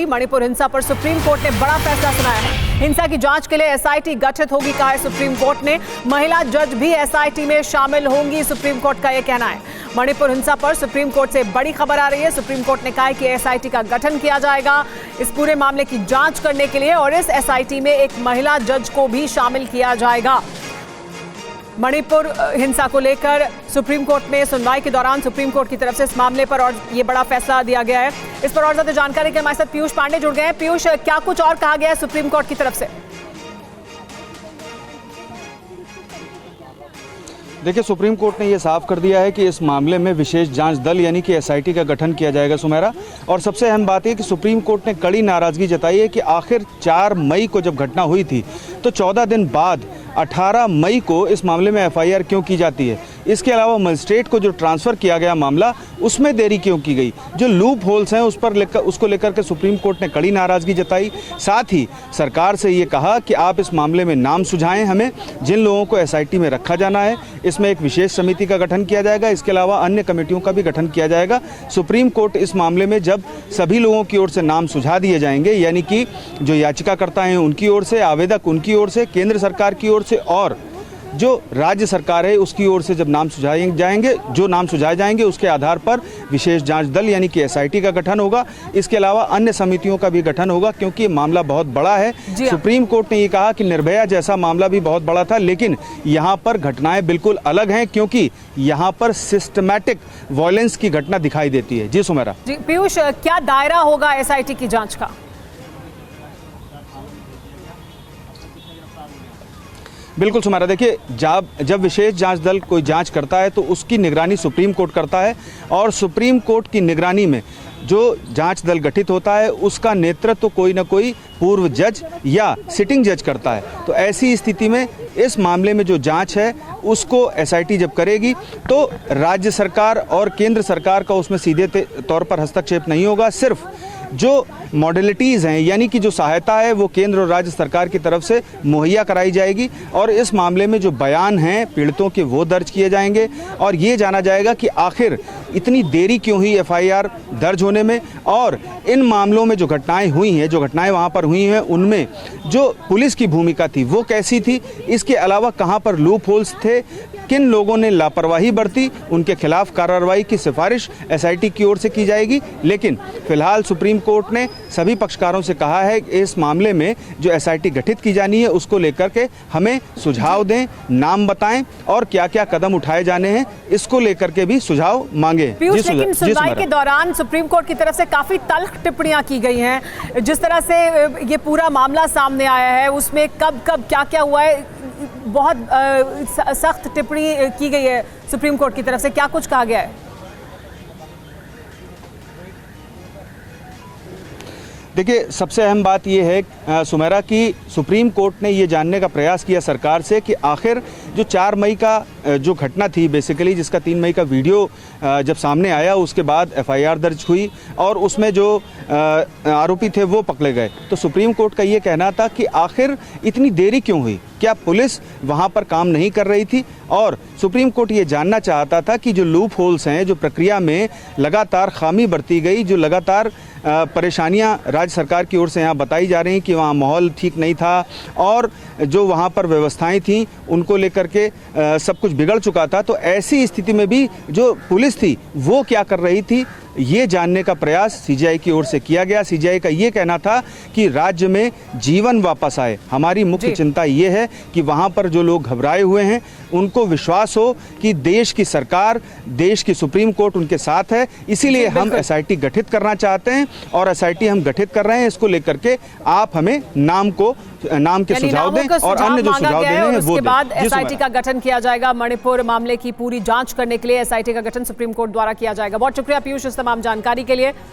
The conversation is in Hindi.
हुई। मणिपुर हिंसा पर सुप्रीम कोर्ट ने बड़ा फैसला सुनाया है। हिंसा की जांच के लिए एसआईटी गठित होगी, कहा है सुप्रीम कोर्ट ने। महिला जज भी एसआईटी में शामिल होंगी, सुप्रीम कोर्ट का यह कहना है। मणिपुर हिंसा पर सुप्रीम कोर्ट से बड़ी खबर आ रही है। सुप्रीम कोर्ट ने कहा है कि एसआईटी का गठन किया जाएगा इस पूरे मामले की जांच करने के लिए, और इस एसआईटी में एक महिला जज को भी शामिल किया जाएगा। मणिपुर हिंसा को लेकर सुप्रीम कोर्ट में सुनवाई के दौरान सुप्रीम कोर्ट की तरफ से इस मामले पर और ये बड़ा फैसला दिया गया है। इस पर और ज्यादा जानकारी के हमारे साथ पीयूष पांडे जुड़ गए हैं। पीयूष, क्या कुछ और कहा गया है सुप्रीम कोर्ट की तरफ से? देखिए, सुप्रीम कोर्ट ने यह साफ कर दिया है कि इस मामले में विशेष जांच दल यानी कि एसआईटी का गठन किया जाएगा सुमेरा। और सबसे अहम बात है कि सुप्रीम कोर्ट ने कड़ी नाराजगी जताई है कि आखिर 4 मई को जब घटना हुई थी तो 14 दिन बाद 18 मई को इस मामले में एफआईआर क्यों की जाती है। इसके अलावा मजिस्ट्रेट को जो ट्रांसफ़र किया गया मामला, उसमें देरी क्यों की गई। जो लूप होल्स हैं उसको लेकर के सुप्रीम कोर्ट ने कड़ी नाराज़गी जताई। साथ ही सरकार से ये कहा कि आप इस मामले में नाम सुझाएं हमें, जिन लोगों को एसआईटी में रखा जाना है। इसमें एक विशेष समिति का गठन किया जाएगा, इसके अलावा अन्य कमेटियों का भी गठन किया जाएगा। सुप्रीम कोर्ट इस मामले में जब सभी लोगों की ओर से नाम सुझा दिए जाएंगे, यानी कि जो याचिकाकर्ता हैं उनकी ओर से, आवेदक उनकी ओर से, केंद्र सरकार की ओर से और जो राज्य सरकार है उसकी ओर से जब नाम सुझाए जाएंगे, उसके आधार पर विशेष जांच दल यानी कि एसआईटी का गठन होगा। इसके अलावा अन्य समितियों का भी गठन होगा, क्योंकि ये मामला बहुत बड़ा है। सुप्रीम कोर्ट ने ये कहा कि निर्भया जैसा मामला भी बहुत बड़ा था, लेकिन यहाँ पर घटनाएं बिल्कुल अलग हैं, क्योंकि यहाँ पर सिस्टमैटिक वायलेंस की घटना दिखाई देती है। जी सुमेरा। जी पीयूष, क्या दायरा होगा एसआईटी की जांच का? बिल्कुल सुमेरा, देखिए, जब विशेष जांच दल कोई जांच करता है तो उसकी निगरानी सुप्रीम कोर्ट करता है, और सुप्रीम कोर्ट की निगरानी में जो जांच दल गठित होता है उसका नेतृत्व तो कोई ना कोई पूर्व जज या सिटिंग जज करता है। तो ऐसी स्थिति में इस मामले में जो जांच है उसको एसआईटी जब करेगी तो राज्य सरकार और केंद्र सरकार का उसमें सीधे तौर पर हस्तक्षेप नहीं होगा। सिर्फ जो मॉडलिटीज़ हैं यानी कि जो सहायता है वो केंद्र और राज्य सरकार की तरफ से मुहैया कराई जाएगी, और इस मामले में जो बयान हैं पीड़ितों के वो दर्ज किए जाएंगे, और ये जाना जाएगा कि आखिर इतनी देरी क्यों हुई एफआईआर दर्ज होने में, और इन मामलों में जो घटनाएं हुई हैं, जो घटनाएं वहाँ पर हुई हैं, उनमें जो पुलिस की भूमिका थी वो कैसी थी। इसके अलावा कहाँ पर लूप होल्स थे, किन लोगों ने लापरवाही बरती, उनके खिलाफ कार्रवाई की सिफारिश एसआईटी की ओर से की जाएगी। लेकिन फिलहाल सुप्रीम कोर्ट ने सभी पक्षकारों से कहा है कि इस मामले में जो एसआईटी गठित की जानी है उसको लेकर के हमें सुझाव दें, नाम बताएं, और क्या क्या कदम उठाए जाने हैं इसको लेकर के भी सुझाव मांगे। पीयूष, लेकिन सुनवाई के दौरान सुप्रीम कोर्ट की तरफ से काफी तल्ख टिप्पणियां की गई हैं। जिस तरह से ये पूरा मामला सामने आया है उसमें कब क्या क्या हुआ है, बहुत सख्त टिप्पणी की गई है सुप्रीम कोर्ट की तरफ से। क्या कुछ कहा गया है? देखिए, सबसे अहम बात यह है सुमेरा कि सुप्रीम कोर्ट ने ये जानने का प्रयास किया सरकार से कि आखिर जो 4 मई का जो घटना थी बेसिकली, जिसका 3 मई का वीडियो जब सामने आया उसके बाद एफआईआर दर्ज हुई और उसमें जो आरोपी थे वो पकड़े गए, तो सुप्रीम कोर्ट का ये कहना था कि आखिर इतनी देरी क्यों हुई, क्या पुलिस वहाँ पर काम नहीं कर रही थी। और सुप्रीम कोर्ट ये जानना चाहता था कि जो लूप होल्स हैं, जो प्रक्रिया में लगातार खामी बरती गई, जो लगातार परेशानियां राज्य सरकार की ओर से यहाँ बताई जा रही कि वहाँ माहौल ठीक नहीं था और जो वहाँ पर व्यवस्थाएं थीं उनको लेकर के सब कुछ बिगड़ चुका था। तो ऐसी स्थिति में भी जो पुलिस थी वो क्या कर रही थी, ये जानने का प्रयास सीजीआई की ओर से किया गया। सीजीआई का ये कहना था कि राज्य में जीवन वापस आए। हमारी मुख्य चिंता ये है कि वहाँ पर जो लोग घबराए हुए हैं उनको विश्वास हो कि देश की सरकार, देश की सुप्रीम कोर्ट उनके साथ है। इसीलिए हम एसआईटी गठित करना चाहते हैं और एसआईटी हम गठित कर रहे हैं। इसको लेकर के आप हमें नाम के सुझाव दें और अन्य जो सुझाव देने हैं वो दें। उसके बाद एसआईटी का गठन किया जाएगा। मणिपुर मामले की पूरी जांच करने के लिए एसआईटी का गठन सुप्रीम कोर्ट द्वारा किया जाएगा। बहुत शुक्रिया पीयूष इस तमाम जानकारी के लिए।